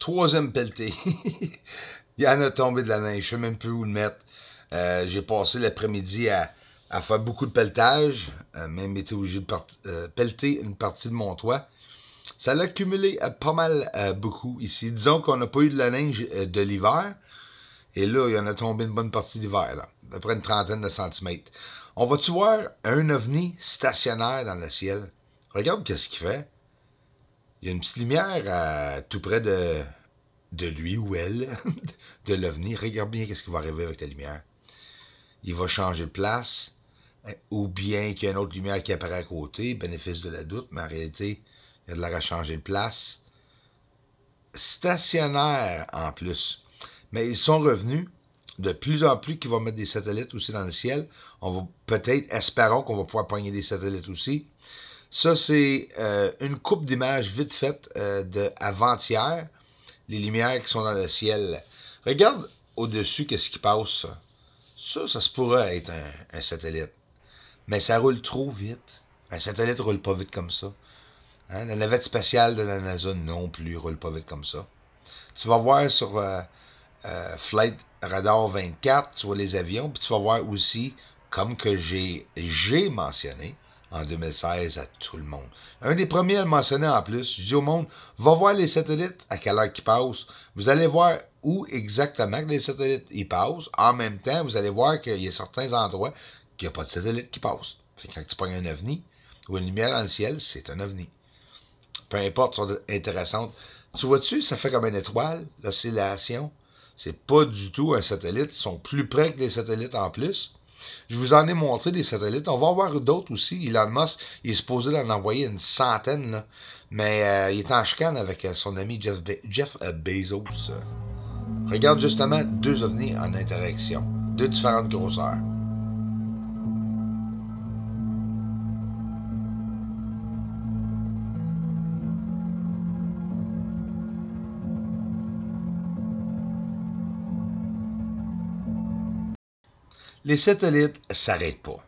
troisième pelleté. Il y en a tombé de la neige. Je sais même plus où le mettre. J'ai passé l'après-midi à faire beaucoup de pelletage. Même été obligé de pelleter une partie de mon toit. Ça l'a accumulé pas mal beaucoup ici. Disons qu'on n'a pas eu de la neige de l'hiver. Et là, il y en a tombé une bonne partie d'hiver, là. À peu près une trentaine de centimètres. On va-tu voir un ovni stationnaire dans le ciel? Regarde qu'est-ce qu'il fait. Il y a une petite lumière tout près de lui ou elle, de l'ovni. Regarde bien qu'est-ce qui va arriver avec la lumière. Il va changer de place, ou bien qu'il y a une autre lumière qui apparaît à côté, bénéfice de la doute, mais en réalité, il y a de l'air à changer de place. Stationnaire en plus. Mais ils sont revenus de plus en plus qu'ils vont mettre des satellites aussi dans le ciel. On va peut-être, espérons qu'on va pouvoir pogner des satellites aussi. Ça, c'est une coupe d'images vite faite de avant-hier. Les lumières qui sont dans le ciel. Regarde au-dessus qu'est-ce qui passe. Ça se pourrait être un satellite. Mais ça roule trop vite. Un satellite ne roule pas vite comme ça. Hein? La navette spatiale de la NASA non plus roule pas vite comme ça. Tu vas voir sur Flight Radar 24, tu vois les avions, puis tu vas voir aussi, comme que j'ai mentionné en 2016 à tout le monde. Un des premiers à le mentionner en plus, je dis au monde, va voir les satellites à quelle heure qu'ils passent. Vous allez voir où exactement que les satellites ils passent. En même temps, vous allez voir qu'il y a certains endroits qu'il n'y a pas de satellites qui passent. Fait que quand tu pognes un ovni ou une lumière dans le ciel, c'est un ovni. Peu importe, sont intéressantes. Tu vois-tu, ça fait comme une étoile, l'oscillation. C'est pas du tout un satellite. Ils sont plus près que les satellites en plus. Je vous en ai montré des satellites. On va en voir d'autres aussi. Elon Musk, il est supposé d'en envoyer une centaine, là. Mais il est en chicane avec son ami Jeff Bezos. Regarde justement deux ovnis en interaction. Deux différentes grosseurs. Les satellites s'arrêtent pas.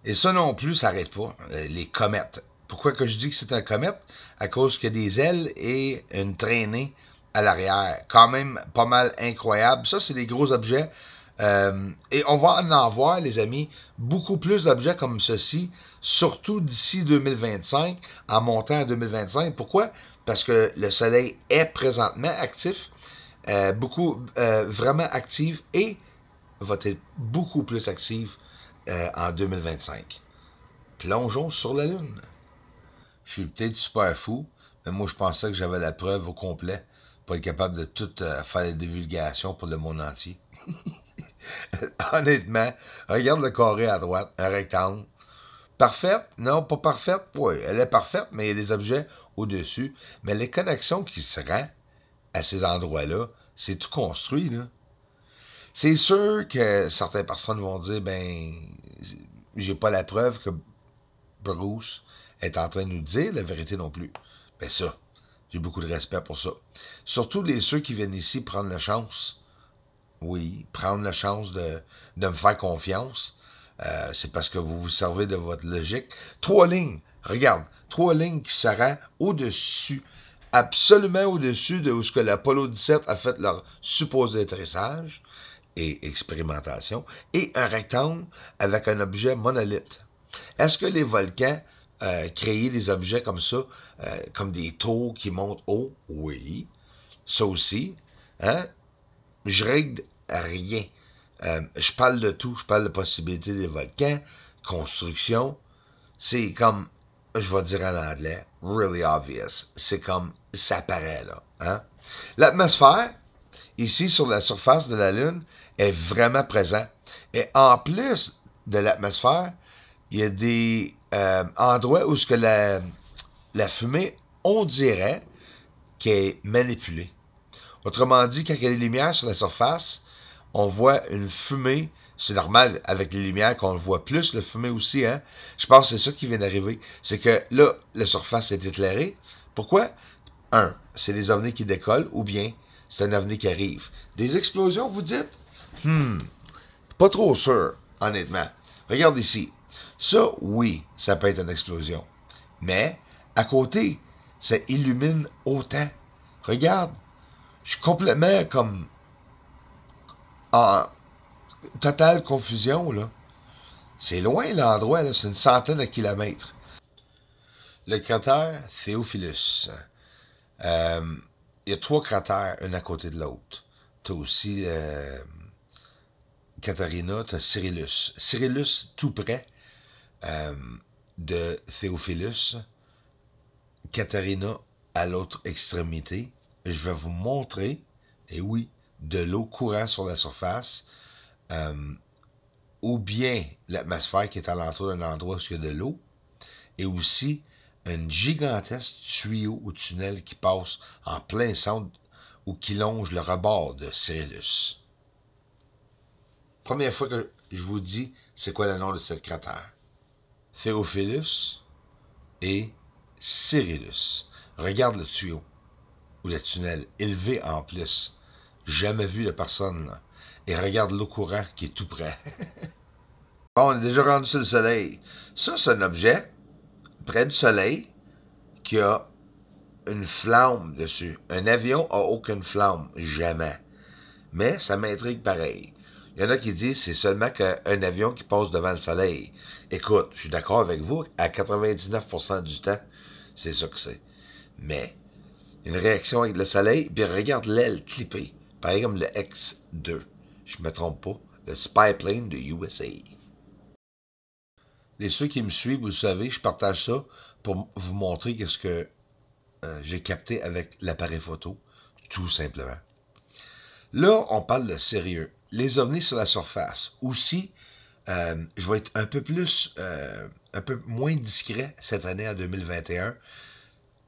Et ça non plus, ça n'arrête pas. Les comètes. Pourquoi que je dis que c'est un comète? À cause qu'il y a des ailes et une traînée à l'arrière. Quand même pas mal incroyable. Ça, c'est des gros objets. Et on va en voir, les amis, beaucoup plus d'objets comme ceci, surtout d'ici 2025, en montant à 2025. Pourquoi? Parce que le Soleil est présentement actif, vraiment actif, et va être beaucoup plus active en 2025. Plongeons sur la Lune. Je suis peut-être super fou, mais moi je pensais que j'avais la preuve au complet pour être capable de tout faire la divulgation pour le monde entier. Honnêtement, regarde le carré à droite, un rectangle. Parfaite? Non, pas parfaite? Oui, elle est parfaite, mais il y a des objets au-dessus. Mais les connexions qui se rendent à ces endroits-là, c'est tout construit, là. C'est sûr que certaines personnes vont dire, ben, j'ai pas la preuve que Bruce est en train de nous dire la vérité non plus. Ben ça, j'ai beaucoup de respect pour ça. Surtout ceux qui viennent ici prendre la chance. Oui, prendre la chance de me faire confiance. C'est parce que vous vous servez de votre logique. 3 lignes, regarde, 3 lignes qui se rendent au-dessus, absolument au-dessus de où ce que l'Apollo 17 a fait leur supposé atterrissage et expérimentation, et un rectangle avec un objet monolithe. Est-ce que les volcans créaient des objets comme ça, comme des tours qui montent haut? Oui. Ça aussi. Hein? Je règle rien. Je parle de tout. Je parle de possibilités des volcans, construction. C'est comme, je vais dire en anglais, really obvious. C'est comme, ça paraît là. Hein? L'atmosphère, ici sur la surface de la Lune, est vraiment présente. Et en plus de l'atmosphère, il y a des endroits où ce que la fumée, on dirait qu'elle est manipulée. Autrement dit, quand il y a des lumières sur la surface, on voit une fumée. C'est normal avec les lumières qu'on le voit plus, le fumée aussi, hein. Je pense que c'est ça qui vient d'arriver. C'est que là, la surface est éclairée. Pourquoi? C'est des ovnis qui décollent, ou bien c'est un ovni qui arrive. Des explosions, vous dites? Pas trop sûr, honnêtement. Regarde ici. Ça, oui, ça peut être une explosion. Mais, à côté, ça illumine autant. Regarde. Je suis complètement comme en totale confusion, là. C'est loin l'endroit, là. C'est une centaine de kilomètres. Le cratère Théophilus. Il y a 3 cratères, un à côté de l'autre. Tu as aussi Catharina, tu as Cyrillus. Cyrillus, tout près de Théophilus. Catharina, à l'autre extrémité. Je vais vous montrer, et oui, de l'eau courant sur la surface, ou bien l'atmosphère qui est alentour d'un endroit où il y a de l'eau, et aussi un gigantesque tuyau ou tunnel qui passe en plein centre ou qui longe le rebord de Cyrillus. Première fois que je vous dis c'est quoi le nom de cette cratère. Théophilus et Cyrillus. Regarde le tuyau ou le tunnel, élevé en plus. Jamais vu de personne, là. Et regarde l'eau courant qui est tout près. Bon, on est déjà rendu sur le soleil. Ça, c'est un objet près du soleil qui a une flamme dessus. Un avion n'a aucune flamme, jamais. Mais ça m'intrigue pareil. Il y en a qui disent que c'est seulement qu'un avion qui passe devant le soleil. Écoute, je suis d'accord avec vous, à 99% du temps, c'est ça que c'est. Mais, une réaction avec le soleil, puis regarde l'aile clippée. Pareil comme le X-2. Je me trompe pas. Le Spy Plane de USA. Ceux qui me suivent, vous le savez, je partage ça pour vous montrer qu'est-ce que j'ai capté avec l'appareil photo, tout simplement. Là, on parle de sérieux. Les ovnis sur la surface. Aussi, je vais être un peu moins discret cette année en 2021,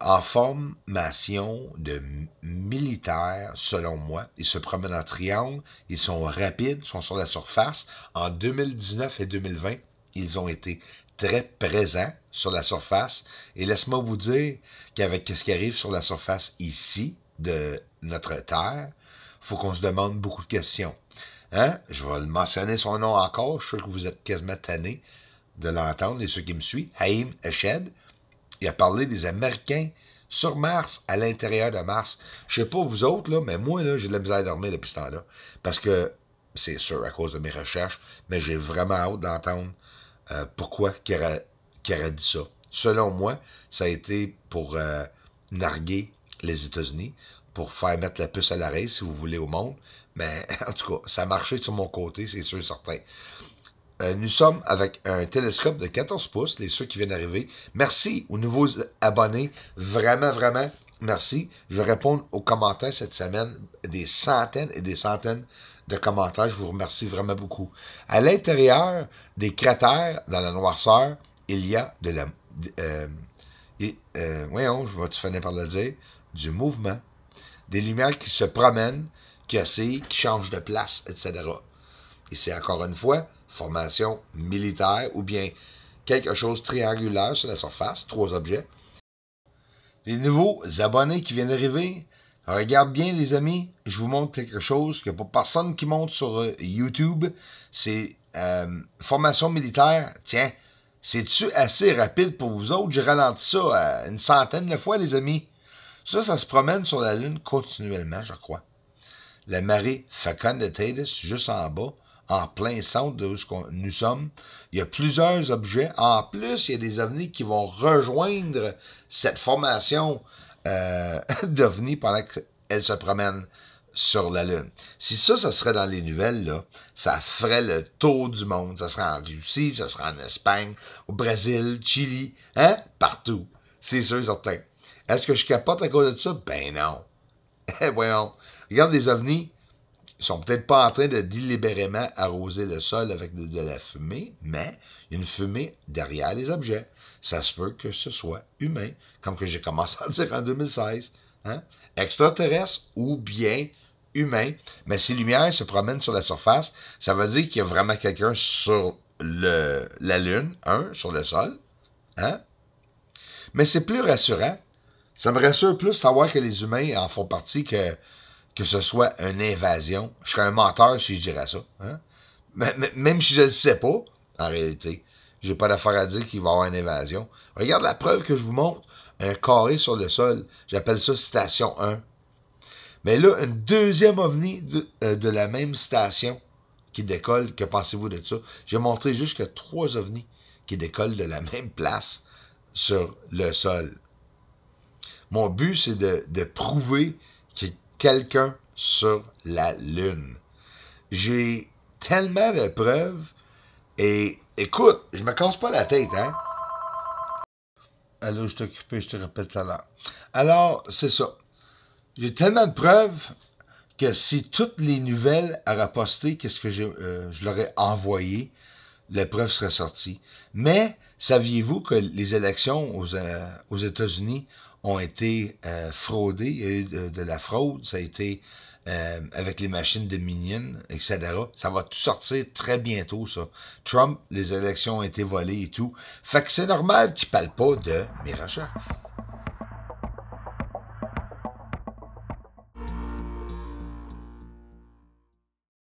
en formation de militaires, selon moi. Ils se promènent en triangle, ils sont rapides, sont sur la surface. En 2019 et 2020, ils ont été très présents sur la surface. Et laisse-moi vous dire qu'avec ce qui arrive sur la surface ici, de notre Terre, il faut qu'on se demande beaucoup de questions. Hein? Je vais le mentionner son nom encore. Je suis sûr que vous êtes quasiment tannés de l'entendre, et ceux qui me suivent. Haïm Eshed, il a parlé des Américains sur Mars, à l'intérieur de Mars. Je sais pas vous autres, là, mais moi, là, j'ai de la misère à dormir depuis ce temps-là. Parce que, c'est sûr, à cause de mes recherches, mais j'ai vraiment hâte d'entendre pourquoi qu'il aurait dit ça. Selon moi, ça a été pour narguer les États-Unis, pour faire mettre la puce à l'oreille, si vous voulez, au monde. Mais, en tout cas, ça a marché sur mon côté, c'est sûr et certain. Nous sommes avec un télescope de 14 pouces, ceux qui viennent d'arriver. Merci aux nouveaux abonnés. Vraiment, vraiment, merci. Je vais répondre aux commentaires cette semaine. Des centaines et des centaines de commentaires. Je vous remercie vraiment beaucoup. À l'intérieur des cratères, dans la noirceur, il y a de la... voyons, je vais te finir par le dire. Du mouvement. Des lumières qui se promènent, qui oscillent, qui changent de place, etc. Et c'est encore une fois... formation militaire ou bien quelque chose de triangulaire sur la surface, 3 objets. Les nouveaux abonnés qui viennent d'arriver, regarde bien les amis, je vous montre quelque chose que pour personne qui monte sur YouTube, c'est formation militaire. Tiens, c'est-tu assez rapide pour vous autres? J'ai ralenti ça une centaine de fois, les amis. Ça se promène sur la Lune continuellement, je crois. La marée Facunditatis, juste en bas, en plein centre de où nous sommes. Il y a plusieurs objets. En plus, il y a des ovnis qui vont rejoindre cette formation d'ovnis pendant qu'elle se promène sur la Lune. Si ça serait dans les nouvelles, là, ça ferait le tour du monde. Ça serait en Russie, ça serait en Espagne, au Brésil, Chili, hein? Partout. C'est sûr et certain. Est-ce que je capote à cause de ça? Ben non. Voyons. Regarde les ovnis. Ils sont peut-être pas en train de délibérément arroser le sol avec de la fumée, mais il y a une fumée derrière les objets. Ça se peut que ce soit humain, comme que j'ai commencé à dire en 2016. Hein? Extraterrestre ou bien humain. Mais si lumière se promène sur la surface, ça veut dire qu'il y a vraiment quelqu'un sur la Lune, sur le sol. Hein? Mais c'est plus rassurant. Ça me rassure plus savoir que les humains en font partie que ce soit une invasion. Je serais un menteur si je dirais ça. Hein? Même si je ne le sais pas, en réalité, j'ai pas d'affaire à dire qu'il va y avoir une invasion. Regarde la preuve que je vous montre. Un carré sur le sol. J'appelle ça station 1. Mais là, une deuxième ovni de la même station qui décolle, que pensez-vous de ça? J'ai montré jusqu'à 3 ovnis qui décollent de la même place sur le sol. Mon but, c'est de prouver qu'il y a quelqu'un sur la Lune. J'ai tellement de preuves et écoute, je me casse pas la tête, hein? Allô, je t'ai occupé, je te rappelle tout à l'heure. Alors, c'est ça. J'ai tellement de preuves que si toutes les nouvelles auraient posté qu'est-ce que je leur ai envoyé, la preuve serait sortie. Mais saviez-vous que les élections aux États-Unis ont été fraudées? Il y a eu de la fraude, ça a été avec les machines de Minion, etc. Ça va tout sortir très bientôt, ça. Trump, les élections ont été volées et tout. Fait que c'est normal qu'il ne parle pas de mes recherches.